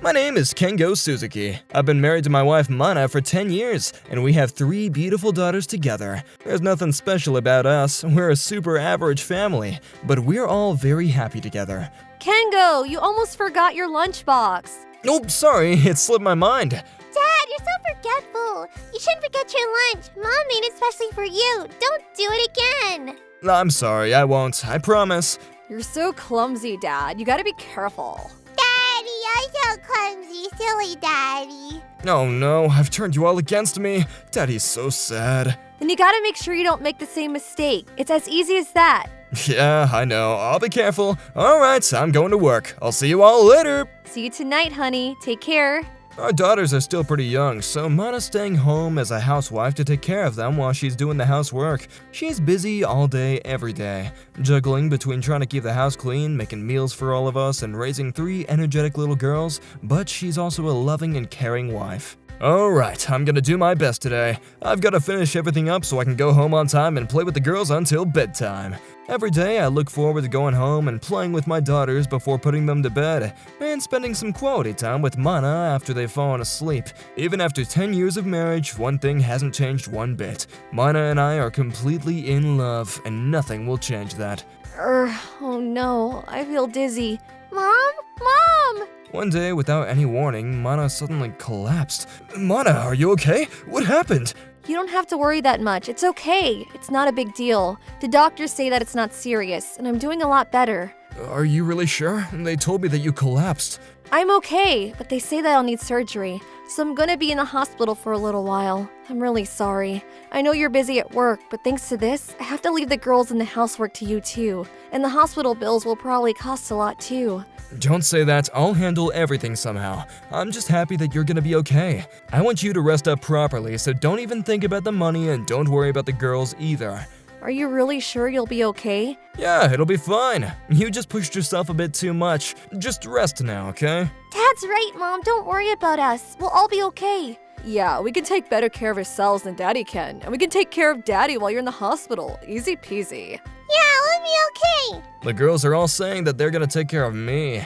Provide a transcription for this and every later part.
My name is Kengo Suzuki. I've been married to my wife Mana for 10 years, and we have 3 beautiful daughters together. There's nothing special about us, we're a super average family, but we're all very happy together. Kengo, you almost forgot your lunchbox. Oh, sorry, it slipped my mind. Dad, you're so forgetful. You shouldn't forget your lunch. Mom made it especially for you. Don't do it again. I'm sorry, I won't, I promise. You're so clumsy, Dad. You gotta be careful. Daddy, I'm so clumsy. Silly Daddy. Oh no, I've turned you all against me. Daddy's so sad. Then you gotta make sure you don't make the same mistake. It's as easy as that. Yeah, I know, I'll be careful. Alright, I'm going to work. I'll see you all later. See you tonight, honey. Take care. Our daughters are still pretty young, so Mana's staying home as a housewife to take care of them while she's doing the housework. She's busy all day, every day, juggling between trying to keep the house clean, making meals for all of us, and raising 3 energetic little girls, but she's also a loving and caring wife. Alright, I'm gonna do my best today. I've gotta finish everything up so I can go home on time and play with the girls until bedtime. Every day I look forward to going home and playing with my daughters before putting them to bed, and spending some quality time with Mana after they've fallen asleep. Even after 10 years of marriage, one thing hasn't changed one bit. Mana and I are completely in love, and nothing will change that. Oh no, I feel dizzy. Mom? Mom! One day, without any warning, Mana suddenly collapsed. Mana, are you okay? What happened? You don't have to worry that much. It's okay. It's not a big deal. The doctors say that it's not serious, and I'm doing a lot better. Are you really sure? They told me that you collapsed. I'm okay, but they say that I'll need surgery, so I'm gonna be in the hospital for a little while. I'm really sorry. I know you're busy at work, but thanks to this, I have to leave the girls and the housework to you too. And the hospital bills will probably cost a lot too. Don't say that, I'll handle everything somehow. I'm just happy that you're gonna be okay. I want you to rest up properly, so don't even think about the money and don't worry about the girls either. Are you really sure you'll be okay? Yeah, it'll be fine. You just pushed yourself a bit too much. Just rest now, okay? Dad's right, Mom. Don't worry about us. We'll all be okay. Yeah, we can take better care of ourselves than Daddy can, and we can take care of Daddy while you're in the hospital. Easy peasy. Yeah, we'll be okay. The girls are all saying that they're gonna take care of me.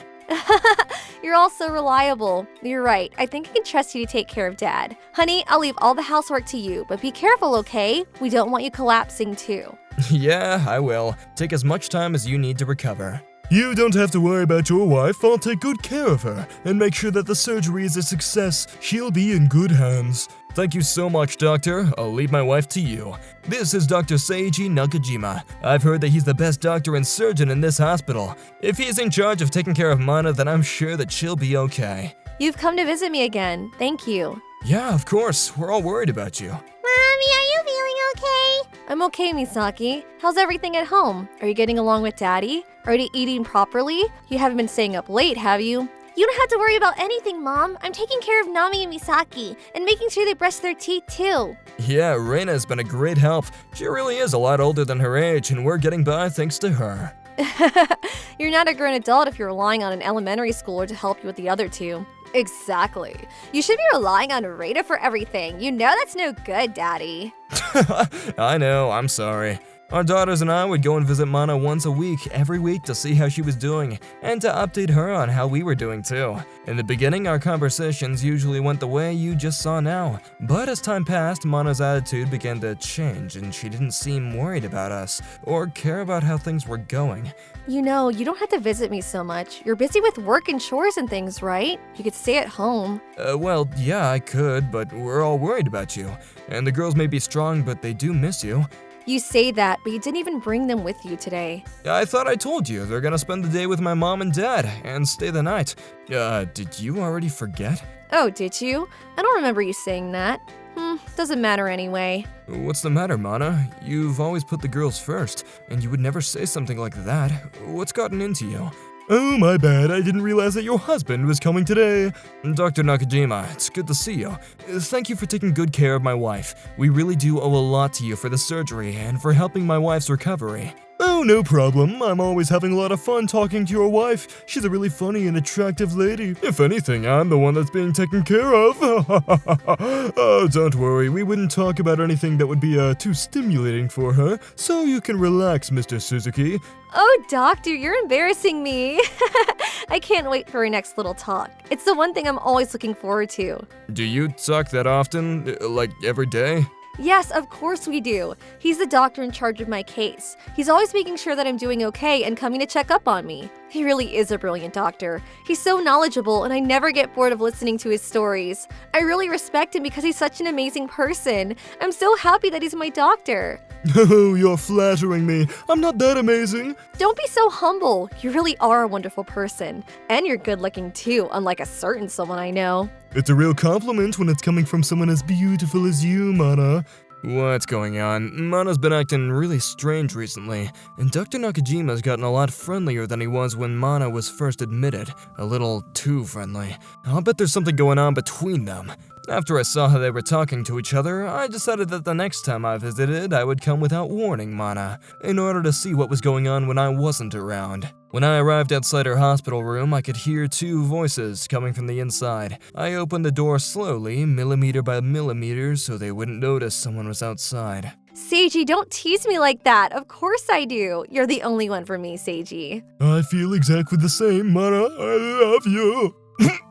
You're all so reliable. You're right. I think I can trust you to take care of Dad. Honey, I'll leave all the housework to you, but be careful, okay? We don't want you collapsing too. Yeah, I will. Take as much time as you need to recover. You don't have to worry about your wife. I'll take good care of her and make sure that the surgery is a success. She'll be in good hands. Thank you so much, Doctor. I'll leave my wife to you. This is Dr. Seiji Nakajima. I've heard that he's the best doctor and surgeon in this hospital. If he's in charge of taking care of Mana, then I'm sure that she'll be okay. You've come to visit me again. Thank you. Yeah, of course. We're all worried about you. Mommy, are you feeling okay? I'm okay, Misaki. How's everything at home? Are you getting along with Daddy? Are you eating properly? You haven't been staying up late, have you? You don't have to worry about anything, Mom. I'm taking care of Nami and Misaki and making sure they brush their teeth too. Yeah, Reina's been a great help. She really is a lot older than her age, and we're getting by thanks to her. You're not a grown adult if you're relying on an elementary schooler to help you with the other two. Exactly. You should be relying on Reina for everything. You know that's no good, Daddy. I know, I'm sorry. Our daughters and I would go and visit Mana once a week, every week, to see how she was doing, and to update her on how we were doing too. In the beginning, our conversations usually went the way you just saw now, but as time passed, Mana's attitude began to change, and she didn't seem worried about us, or care about how things were going. You know, you don't have to visit me so much. You're busy with work and chores and things, right? You could stay at home. Well, yeah, I could, but we're all worried about you. And the girls may be strong, but they do miss you. You say that, but you didn't even bring them with you today. I thought I told you they're gonna spend the day with my mom and dad and stay the night. Did you already forget? Oh, did you? I don't remember you saying that. Doesn't matter anyway. What's the matter, Mana? You've always put the girls first, and you would never say something like that. What's gotten into you? Oh, my bad. I didn't realize that your husband was coming today. Dr. Nakajima, it's good to see you. Thank you for taking good care of my wife. We really do owe a lot to you for the surgery and for helping my wife's recovery. Oh, no problem. I'm always having a lot of fun talking to your wife. She's a really funny and attractive lady. If anything, I'm the one that's being taken care of. Oh, don't worry. We wouldn't talk about anything that would be too stimulating for her. So you can relax, Mr. Suzuki. Oh, doctor, you're embarrassing me. I can't wait for our next little talk. It's the one thing I'm always looking forward to. Do you talk that often? Like every day? Yes, of course we do. He's the doctor in charge of my case. He's always making sure that I'm doing okay and coming to check up on me. He really is a brilliant doctor. He's so knowledgeable and I never get bored of listening to his stories. I really respect him because he's such an amazing person. I'm so happy that he's my doctor. Oh, you're flattering me. I'm not that amazing. Don't be so humble. You really are a wonderful person. And you're good looking too, unlike a certain someone I know. It's a real compliment when it's coming from someone as beautiful as you, Mana. What's going on? Mana's been acting really strange recently, and Dr. Nakajima's gotten a lot friendlier than he was when Mana was first admitted. A little too friendly. I'll bet there's something going on between them. After I saw how they were talking to each other, I decided that the next time I visited, I would come without warning Mana, in order to see what was going on when I wasn't around. When I arrived outside her hospital room, I could hear two voices coming from the inside. I opened the door slowly, millimeter by millimeter, so they wouldn't notice someone was outside. Seiji, don't tease me like that. Of course I do. You're the only one for me, Seiji. I feel exactly the same, Mana. I love you.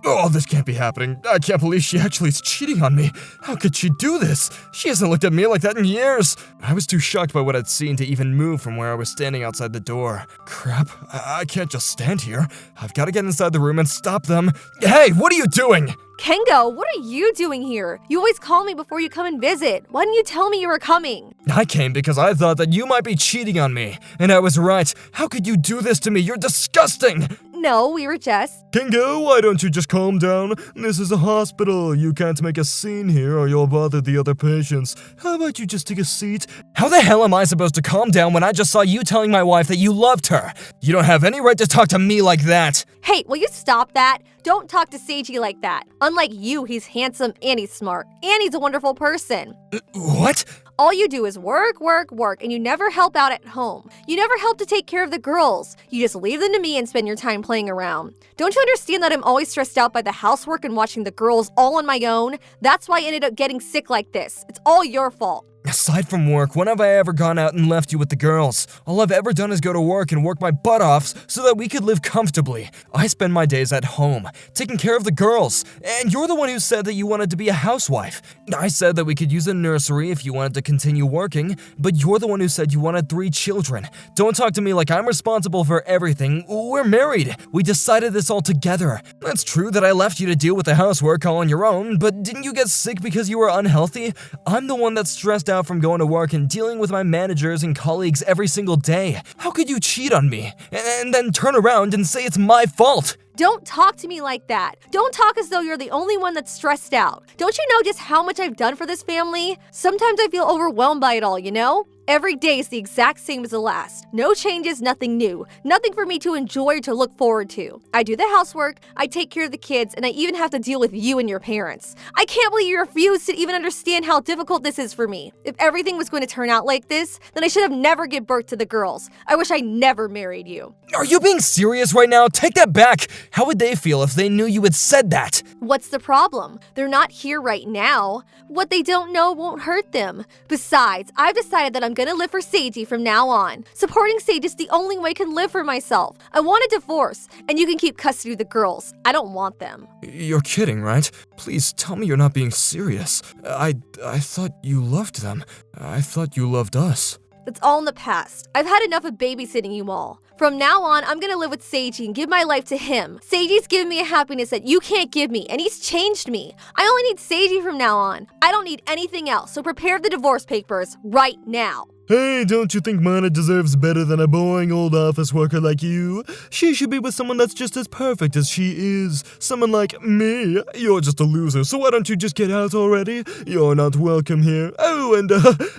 Oh, this can't be happening. I can't believe she actually is cheating on me. How could she do this? She hasn't looked at me like that in years. I was too shocked by what I'd seen to even move from where I was standing outside the door. Crap, I can't just stand here. I've got to get inside the room and stop them. Hey, what are you doing? Kengo, what are you doing here? You always call me before you come and visit. Why didn't you tell me you were coming? I came because I thought that you might be cheating on me. And I was right. How could you do this to me? You're disgusting. No, we were just... Kengo, why don't you just calm down? This is a hospital. You can't make a scene here or you'll bother the other patients. How about you just take a seat? How the hell am I supposed to calm down when I just saw you telling my wife that you loved her? You don't have any right to talk to me like that. Hey, will you stop that? Don't talk to Seiji like that. Unlike you, he's handsome and he's smart. And he's a wonderful person. What? All you do is work, work, work, and you never help out at home. You never help to take care of the girls. You just leave them to me and spend your time playing around. Don't you understand that I'm always stressed out by the housework and watching the girls all on my own? That's why I ended up getting sick like this. It's all your fault. Aside from work, when have I ever gone out and left you with the girls? All I've ever done is go to work and work my butt off so that we could live comfortably. I spend my days at home, taking care of the girls, and you're the one who said that you wanted to be a housewife. I said that we could use a nursery if you wanted to continue working, but you're the one who said you wanted 3 children. Don't talk to me like I'm responsible for everything. We're married. We decided this all together. It's true that I left you to deal with the housework all on your own, but didn't you get sick because you were unhealthy? I'm the one that's stressed out from going to work and dealing with my managers and colleagues every single day. How could you cheat on me and then turn around and say it's my fault? Don't talk to me like that. Don't talk as though you're the only one that's stressed out. Don't you know just how much I've done for this family? Sometimes I feel overwhelmed by it all, you know? Every day is the exact same as the last. No changes, nothing new. Nothing for me to enjoy or to look forward to. I do the housework, I take care of the kids, and I even have to deal with you and your parents. I can't believe you refuse to even understand how difficult this is for me. If everything was going to turn out like this, then I should have never given birth to the girls. I wish I never married you. Are you being serious right now? Take that back. How would they feel if they knew you had said that? What's the problem? They're not here right now. What they don't know won't hurt them. Besides, I've decided that I'm gonna live for Seiji from now on. Supporting Seiji is the only way I can live for myself. I want a divorce, and you can keep custody of the girls. I don't want them. You're kidding, right? Please tell me you're not being serious. I thought you loved them. I thought you loved us. That's all in the past. I've had enough of babysitting you all. From now on, I'm gonna live with Seiji and give my life to him. Seiji's given me a happiness that you can't give me, and he's changed me. I only need Seiji from now on. I don't need anything else, so prepare the divorce papers right now. Hey, don't you think Mana deserves better than a boring old office worker like you? She should be with someone that's just as perfect as she is. Someone like me. You're just a loser, so why don't you just get out already? You're not welcome here. Oh, and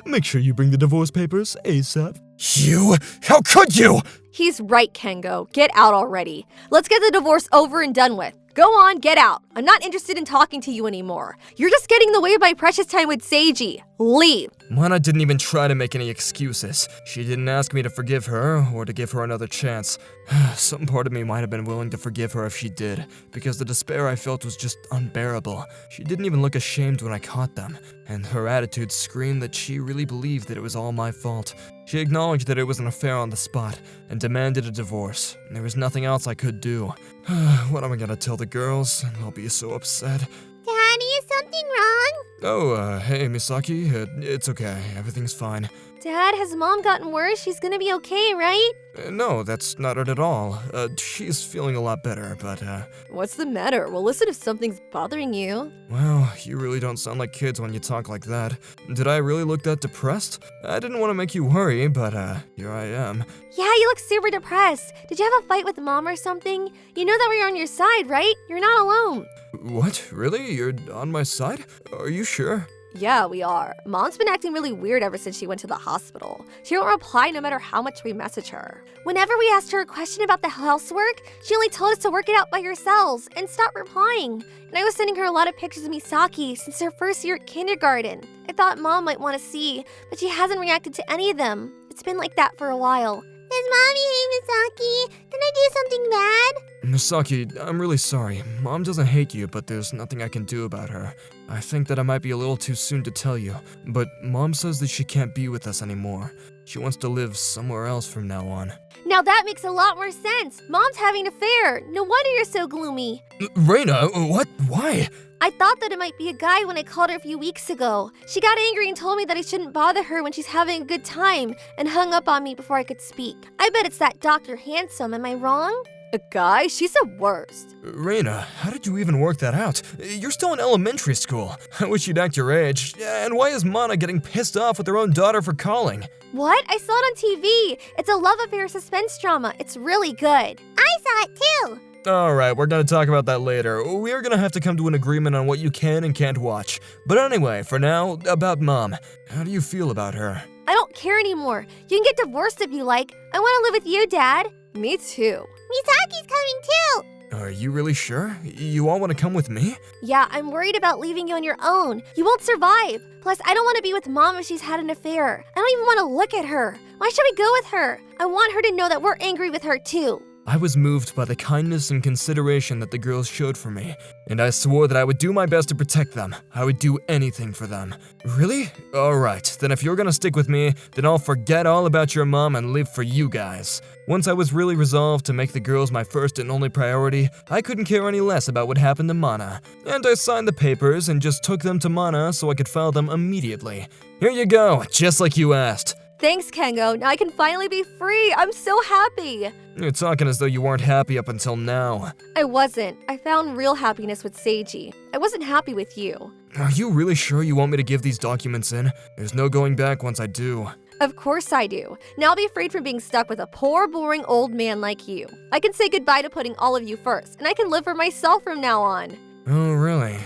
make sure you bring the divorce papers ASAP. You? How could you? He's right, Kengo. Get out already. Let's get the divorce over and done with. Go on, get out. I'm not interested in talking to you anymore. You're just getting in the way of my precious time with Seiji. Leave! Mana didn't even try to make any excuses. She didn't ask me to forgive her or to give her another chance. Some part of me might have been willing to forgive her if she did, because the despair I felt was just unbearable. She didn't even look ashamed when I caught them, and her attitude screamed that she really believed that it was all my fault. She acknowledged that it was an affair on the spot, and demanded a divorce. There was nothing else I could do. What am I gonna tell the girls? I'll be so upset. Daddy, is something wrong? Oh, hey, Misaki. It's okay. Everything's fine. Dad, has Mom gotten worse? She's gonna be okay, right? No, that's not it at all. She's feeling a lot better, but, What's the matter? Well, listen if something's bothering you. well, you really don't sound like kids when you talk like that. Did I really look that depressed? I didn't want to make you worry, but, here I am. Yeah, you look super depressed. Did you have a fight with Mom or something? You know that we're on your side, right? You're not alone. What? Really? You're on my side? Are you sure? Yeah, we are. Mom's been acting really weird ever since she went to the hospital. She won't reply no matter how much we message her. Whenever we asked her a question about the housework, she only told us to work it out by yourselves and stop replying. And I was sending her a lot of pictures of Misaki since her first year at kindergarten. I thought Mom might want to see, but she hasn't reacted to any of them. It's been like that for a while. Does Mommy hate Misaki? Did I do something bad? Misaki, I'm really sorry. Mom doesn't hate you, but there's nothing I can do about her. I think that I might be a little too soon to tell you, but Mom says that she can't be with us anymore. She wants to live somewhere else from now on. Now that makes a lot more sense. Mom's having an affair. No wonder you're so gloomy. Reina, what? Why? I thought that it might be a guy when I called her a few weeks ago. She got angry and told me that I shouldn't bother her when she's having a good time and hung up on me before I could speak. I bet it's that Dr. Handsome, am I wrong? A guy? She's the worst. Reina, how did you even work that out? You're still in elementary school. I wish you'd act your age. And why is Mana getting pissed off with her own daughter for calling? What? I saw it on TV. It's a love affair suspense drama. It's really good. I saw it too. Alright, we're gonna talk about that later. We are gonna have to come to an agreement on what you can and can't watch. But anyway, for now, about Mom. How do you feel about her? I don't care anymore. You can get divorced if you like. I want to live with you, Dad. Me too. Misaki's coming too. Are you really sure? You all want to come with me? Yeah, I'm worried about leaving you on your own. You won't survive. Plus, I don't want to be with Mom if she's had an affair. I don't even want to look at her. Why should we go with her? I want her to know that we're angry with her too. I was moved by the kindness and consideration that the girls showed for me, and I swore that I would do my best to protect them. I would do anything for them. Really? Alright, then if you're gonna stick with me, then I'll forget all about your mom and live for you guys. Once I was really resolved to make the girls my first and only priority, I couldn't care any less about what happened to Mana. And I signed the papers and just took them to Mana so I could file them immediately. Here you go, just like you asked. Thanks, Kengo. Now I can finally be free. I'm so happy. You're talking as though you weren't happy up until now. I wasn't. I found real happiness with Seiji. I wasn't happy with you. Are you really sure you want me to give these documents in? There's no going back once I do. Of course I do. Now I'll be freed from being stuck with a poor, boring old man like you. I can say goodbye to putting all of you first, and I can live for myself from now on. Oh, really?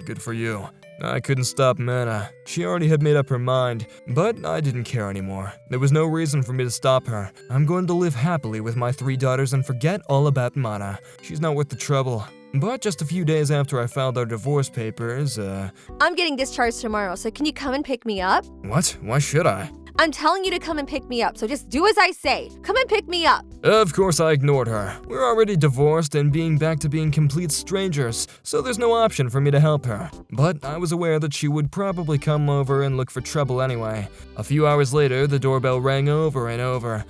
Good for you. I couldn't stop Mana. She already had made up her mind, but I didn't care anymore. There was no reason for me to stop her. I'm going to live happily with my 3 daughters and forget all about Mana. She's not worth the trouble. But just a few days after I filed our divorce papers, I'm getting discharged tomorrow, so can you come and pick me up? What? Why should I? I'm telling you to come and pick me up, so just do as I say. Come and pick me up. Of course I ignored her. We're already divorced and being back to being complete strangers, so there's no option for me to help her. But I was aware that she would probably come over and look for trouble anyway. A few hours later, the doorbell rang over and over.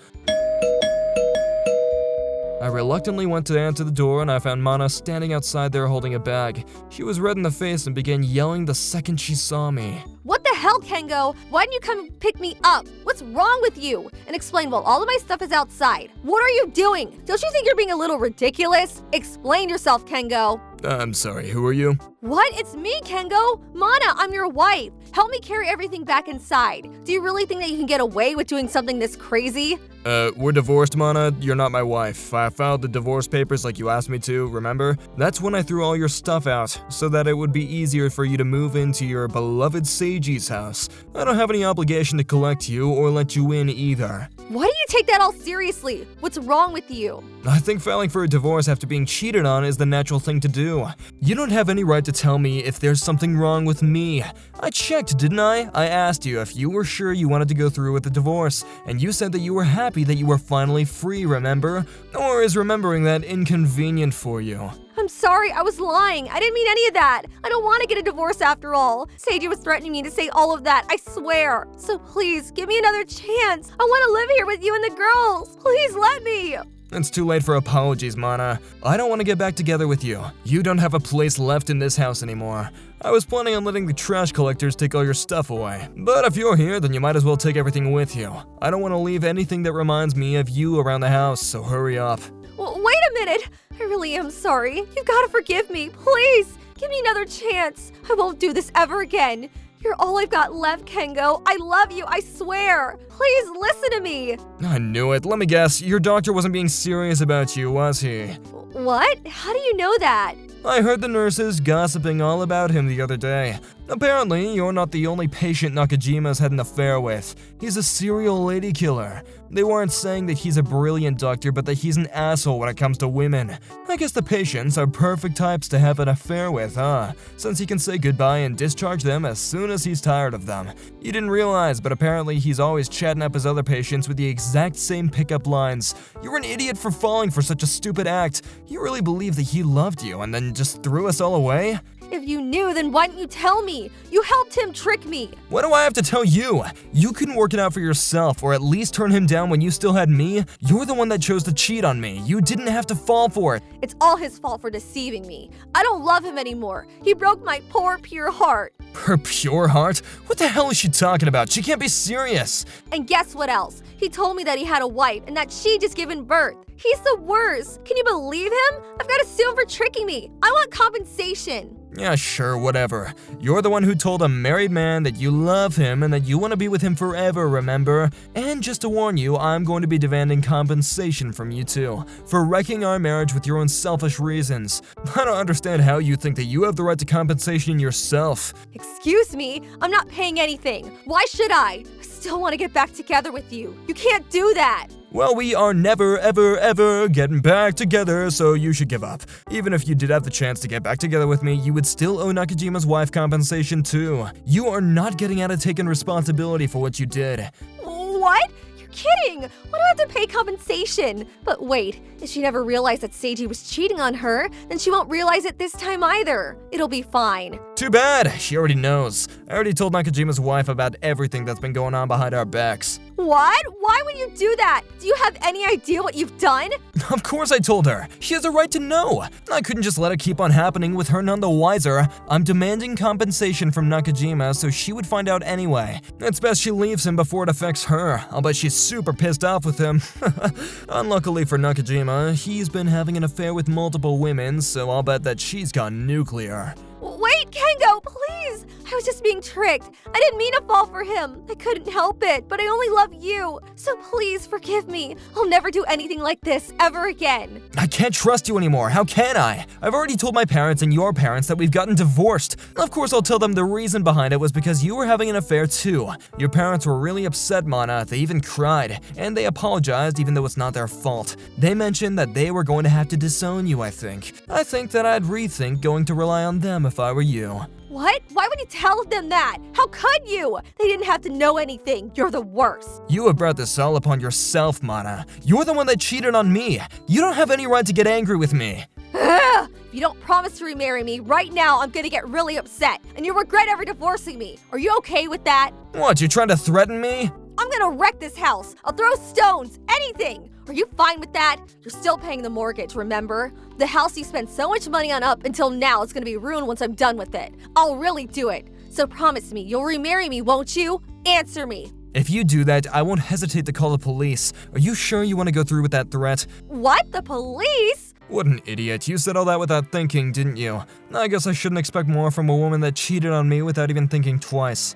I reluctantly went to answer the door and I found Mana standing outside there holding a bag. She was red in the face and began yelling the second she saw me. What the hell, Kengo? Why didn't you come and pick me up? What's wrong with you? And explain while all of my stuff is outside. What are you doing? Don't you think you're being a little ridiculous? Explain yourself, Kengo. I'm sorry, who are you? What? It's me, Kengo. Mana, I'm your wife. Help me carry everything back inside. Do you really think that you can get away with doing something this crazy? We're divorced, Mana. You're not my wife. I filed the divorce papers like you asked me to, remember? That's when I threw all your stuff out, so that it would be easier for you to move into your beloved Seiji's house. I don't have any obligation to collect you or let you in either. Why do you take that all seriously? What's wrong with you? I think filing for a divorce after being cheated on is the natural thing to do. You don't have any right to tell me if there's something wrong with me. I checked, didn't I? I asked you if you were sure you wanted to go through with the divorce, and you said that you were happy that you were finally free, remember? Or is remembering that inconvenient for you? I'm sorry, I was lying. I didn't mean any of that. I don't want to get a divorce after all. Seiji was threatening me to say all of that, I swear. So please, give me another chance. I want to live here with you and the girls. Please let me. It's too late for apologies, Mana. I don't want to get back together with you. You don't have a place left in this house anymore. I was planning on letting the trash collectors take all your stuff away. But if you're here, then you might as well take everything with you. I don't want to leave anything that reminds me of you around the house, so hurry up. Well, wait a minute. I really am sorry. You've got to forgive me. Please, give me another chance. I won't do this ever again. You're all I've got left, Kengo. I love you, I swear. Please listen to me. I knew it. Let me guess. Your doctor wasn't being serious about you, was he? What? How do you know that? I heard the nurses gossiping all about him the other day. Apparently, you're not the only patient Nakajima's had an affair with. He's a serial lady killer. They weren't saying that he's a brilliant doctor, but that he's an asshole when it comes to women. I guess the patients are perfect types to have an affair with, huh? Since he can say goodbye and discharge them as soon as he's tired of them. You didn't realize, but apparently he's always chatting up his other patients with the exact same pickup lines. You're an idiot for falling for such a stupid act. You really believe that he loved you and then just threw us all away? If you knew, then why didn't you tell me? You helped him trick me. What do I have to tell you? You couldn't work it out for yourself, or at least turn him down when you still had me. You're the one that chose to cheat on me. You didn't have to fall for it. It's all his fault for deceiving me. I don't love him anymore. He broke my poor, pure heart. Her pure heart? What the hell is she talking about? She can't be serious. And guess what else? He told me that he had a wife and that she just given birth. He's the worst. Can you believe him? I've got to sue him for tricking me. I want compensation. Yeah, sure, whatever. You're the one who told a married man that you love him and that you want to be with him forever, remember? And just to warn you, I'm going to be demanding compensation from you too, for wrecking our marriage with your own selfish reasons. I don't understand how you think that you have the right to compensation yourself. Excuse me? I'm not paying anything. Why should I? I still want to get back together with you. You can't do that. Well, we are never, ever, ever getting back together, so you should give up. Even if you did have the chance to get back together with me, you would still owe Nakajima's wife compensation too. You are not getting out of taking responsibility for what you did. What? You're kidding! Why do I have to pay compensation? But wait, if she never realized that Seiji was cheating on her, then she won't realize it this time either. It'll be fine. Too bad, she already knows. I already told Nakajima's wife about everything that's been going on behind our backs. What? Why would you do that? Do you have any idea what you've done? Of course I told her. She has a right to know. I couldn't just let it keep on happening with her none the wiser. I'm demanding compensation from Nakajima, so she would find out anyway. It's best she leaves him before it affects her. I'll bet she's super pissed off with him. Unluckily for Nakajima, he's been having an affair with multiple women, so I'll bet that she's gone nuclear. Wait, Kengo, please! I was just being tricked. I didn't mean to fall for him. I couldn't help it, but I only love you. So please forgive me. I'll never do anything like this ever again. I can't trust you anymore. How can I? I've already told my parents and your parents that we've gotten divorced. Of course, I'll tell them the reason behind it was because you were having an affair too. Your parents were really upset, Mana. They even cried, and they apologized even though it's not their fault. They mentioned that they were going to have to disown you, I think. I think that I'd rethink going to rely on them if I were you. What? Why would you tell them that? How could you? They didn't have to know anything. You're the worst. You have brought this all upon yourself, Mana. You're the one that cheated on me. You don't have any right to get angry with me. Ugh! If you don't promise to remarry me, right now I'm gonna get really upset, and you'll regret ever divorcing me. Are you okay with that? What, you trying to threaten me? I'm gonna wreck this house. I'll throw stones, anything. Are you fine with that? You're still paying the mortgage, remember? The house you spent so much money on up until now is gonna be ruined once I'm done with it. I'll really do it. So promise me, you'll remarry me, won't you? Answer me. If you do that, I won't hesitate to call the police. Are you sure you want to go through with that threat? What? The police? What an idiot. You said all that without thinking, didn't you? I guess I shouldn't expect more from a woman that cheated on me without even thinking twice.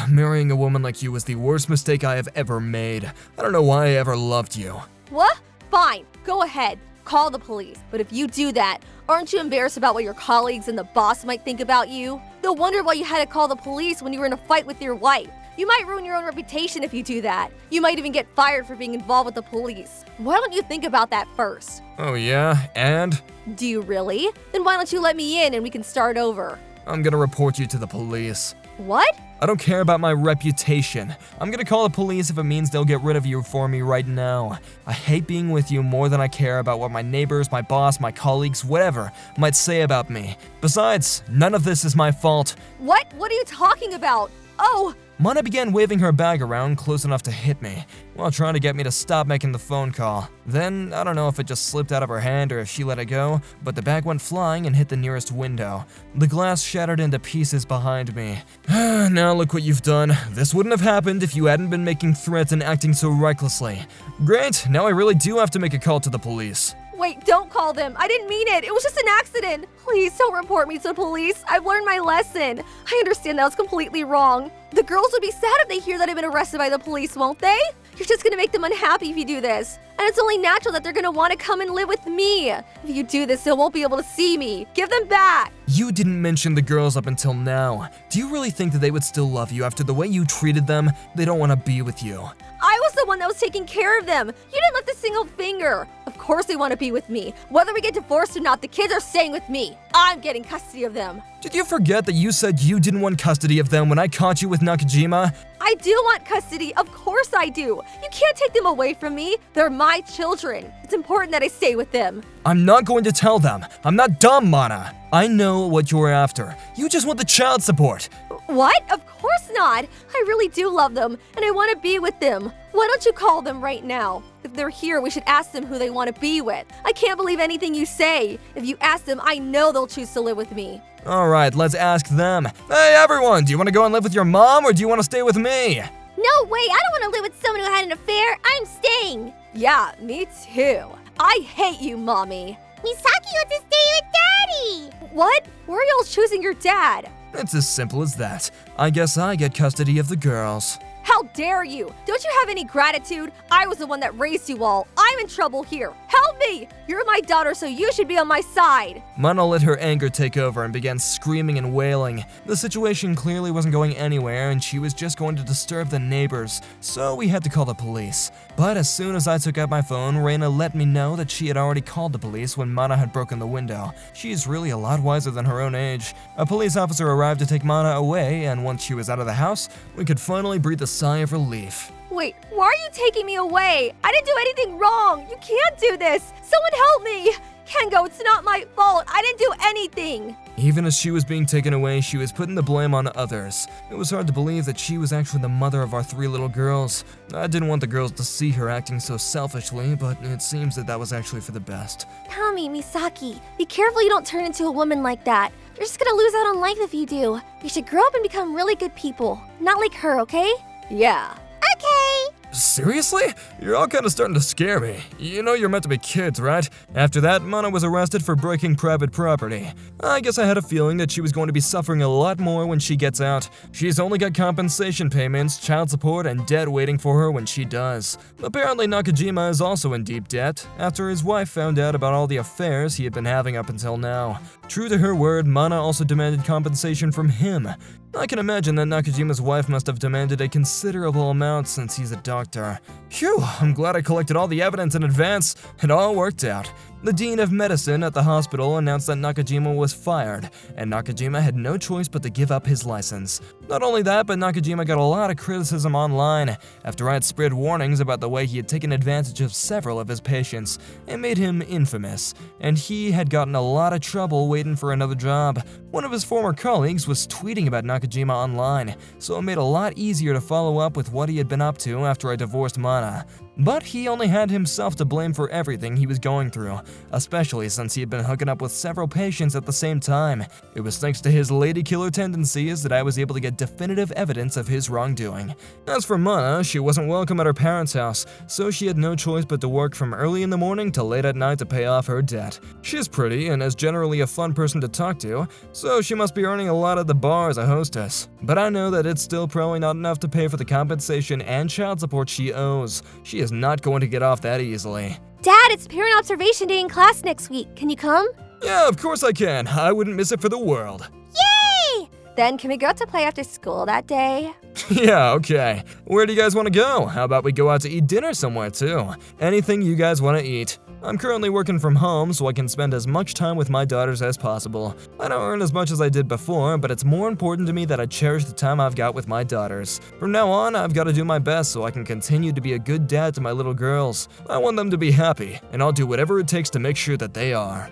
Marrying a woman like you was the worst mistake I have ever made. I don't know why I ever loved you. What? Fine, go ahead. Call the police. But if you do that, aren't you embarrassed about what your colleagues and the boss might think about you? They'll wonder why you had to call the police when you were in a fight with your wife. You might ruin your own reputation if you do that. You might even get fired for being involved with the police. Why don't you think about that first? Oh yeah, and? Do you really? Then why don't you let me in and we can start over? I'm gonna report you to the police. What? I don't care about my reputation. I'm gonna call the police if it means they'll get rid of you for me right now. I hate being with you more than I care about what my neighbors, my boss, my colleagues, whatever, might say about me. Besides, none of this is my fault. What? What are you talking about? Oh! Mana began waving her bag around close enough to hit me, while trying to get me to stop making the phone call. Then, I don't know if it just slipped out of her hand or if she let it go, but the bag went flying and hit the nearest window. The glass shattered into pieces behind me. Now look what you've done. This wouldn't have happened if you hadn't been making threats and acting so recklessly. Great, now I really do have to make a call to the police. Wait, don't call them. I didn't mean it. It was just an accident. Please don't report me to the police. I've learned my lesson. I understand that was completely wrong. The girls would be sad if they hear that I've been arrested by the police, won't they? You're just gonna make them unhappy if you do this. And it's only natural that they're gonna want to come and live with me. If you do this, they won't be able to see me. Give them back. You didn't mention the girls up until now. Do you really think that they would still love you after the way you treated them? They don't want to be with you. I was the one that was taking care of them. You didn't lift a single finger. Of course they want to be with me. Whether we get divorced or not, the kids are staying with me. I'm getting custody of them. Did you forget that you said you didn't want custody of them when I caught you with Nakajima? I do want custody. Of course I do. You can't take them away from me. They're my children. It's important that I stay with them. I'm not going to tell them. I'm not dumb, Mana. I know what you're after. You just want the child support. What? Of course not. I really do love them, and I want to be with them. Why don't you call them right now? If they're here, we should ask them who they want to be with. I can't believe anything you say. If you ask them, I know they'll choose to live with me. All right, let's ask them. Hey, everyone, do you want to go and live with your mom, or do you want to stay with me? No way, I don't want to live with someone who had an affair. I'm staying. Yeah, me too. I hate you, Mommy. Misaki wants to stay with Daddy. What? Why are y'all choosing your dad? It's as simple as that. I guess I get custody of the girls. How dare you? Don't you have any gratitude? I was the one that raised you all. I'm in trouble here. Help me! You're my daughter, so you should be on my side. Mana let her anger take over and began screaming and wailing. The situation clearly wasn't going anywhere and she was just going to disturb the neighbors, so we had to call the police. But as soon as I took out my phone, Reina let me know that she had already called the police when Mana had broken the window. She's really a lot wiser than her own age. A police officer arrived to take Mana away, and once she was out of the house, we could finally breathe a sigh of relief. Wait, why are you taking me away? I didn't do anything wrong. You can't do this. Someone help me. Kengo, it's not my fault. I didn't do anything. Even as she was being taken away, she was putting the blame on others. It was hard to believe that she was actually the mother of our 3 little girls. I didn't want the girls to see her acting so selfishly, but it seems that that was actually for the best. Tommy, Misaki, be careful you don't turn into a woman like that. You're just gonna lose out on life if you do. You should grow up and become really good people. Not like her, okay? Yeah. Okay. Seriously? You're all kind of starting to scare me. You know you're meant to be kids, right? After that, Mana was arrested for breaking private property. I guess I had a feeling that she was going to be suffering a lot more when she gets out. She's only got compensation payments, child support, and debt waiting for her when she does. Apparently Nakajima is also in deep debt, after his wife found out about all the affairs he had been having up until now. True to her word, Mana also demanded compensation from him. I can imagine that Nakajima's wife must have demanded a considerable amount since he's a doctor. Phew, I'm glad I collected all the evidence in advance. It all worked out. The dean of medicine at the hospital announced that Nakajima was fired, and Nakajima had no choice but to give up his license. Not only that, but Nakajima got a lot of criticism online after I had spread warnings about the way he had taken advantage of several of his patients and made him infamous, and he had gotten a lot of trouble waiting for another job. One of his former colleagues was tweeting about Nakajima online, so it made a lot easier to follow up with what he had been up to after I divorced Mana. But he only had himself to blame for everything he was going through, especially since he had been hooking up with several patients at the same time. It was thanks to his lady killer tendencies that I was able to get definitive evidence of his wrongdoing. As for Mana, she wasn't welcome at her parents' house, so she had no choice but to work from early in the morning till late at night to pay off her debt. She's pretty and is generally a fun person to talk to, so she must be earning a lot at the bar as a hostess. But I know that it's still probably not enough to pay for the compensation and child support she owes. She is not going to get off that easily. Dad, it's parent observation day in class next week. Can you come? Yeah, of course I can. I wouldn't miss it for the world. Yay! Then can we go out to play after school that day? Yeah, okay. Where do you guys want to go? How about we go out to eat dinner somewhere too? Anything you guys want to eat. I'm currently working from home, so I can spend as much time with my daughters as possible. I don't earn as much as I did before, but it's more important to me that I cherish the time I've got with my daughters. From now on, I've got to do my best so I can continue to be a good dad to my little girls. I want them to be happy, and I'll do whatever it takes to make sure that they are.